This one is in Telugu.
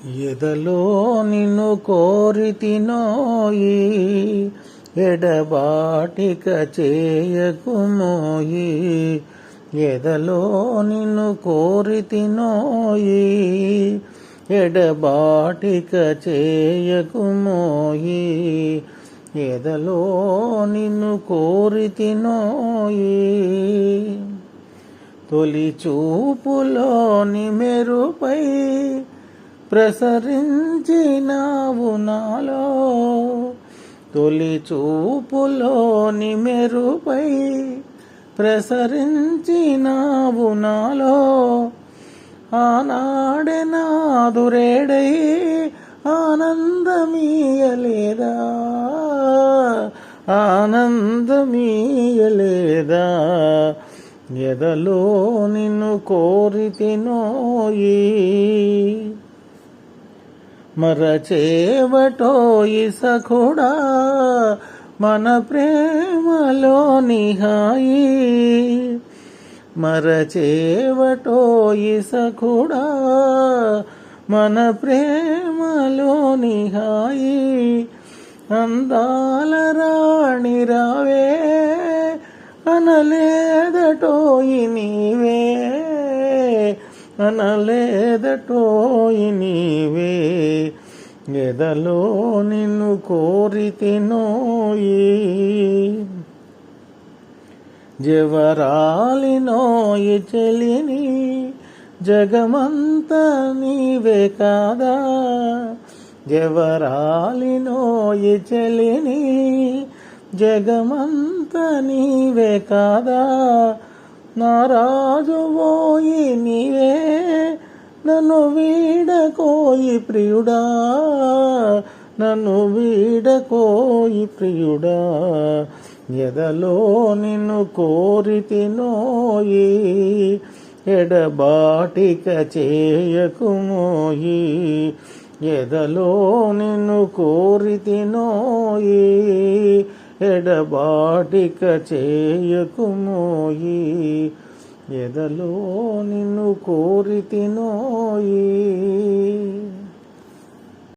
ఎదలో నిన్ను కోరితినోయి, ఎడబాటిక చేయకుమోయి. ఎదలో నిన్ను కోరితినోయి, ఎడబాటిక చేయకుమోయి. ఎదలో నిన్ను కోరితినోయి. తొలి చూపులోని మెరుపై ప్రసరించినావు నాలో. తొలి చూపులోని మెరుపై ప్రసరించినావు నాలో. ఆనాడే నాదురేడై ఆనందమీయలేదా, ఆనందమీయలేదా. ఎదలో నిన్ను కోరితినోయి, మరచేవటోయి సఖుడా మన ప్రేమలోని హాయి. మరచేవటోయి సఖుడా మన ప్రేమలోని హాయి. అందాల రాణి రావే అనలేదటోయి నీవే, అనలేదటోయి నీవే. ఎదలో నిన్ను కోరితినోయి, జవరాలినోయి చెలిని జగమంతా నీవే కాదా. జవరాలినోయి చెలిని జగమంతా నీవే కాదా. నా రాజువోయి నీవే నన్ను వీడకోయి ప్రియుడా, నన్ను వీడకోయి ప్రియుడా. ఎదలో నిన్ను కోరితినోయి, ఎడబాటిక చేయకుమోయి. ఎదలో నిన్ను కోరితినోయి, ఎడబాటిక చేయకుమోయి. ఎదలో నిన్ను కోరితినోయి.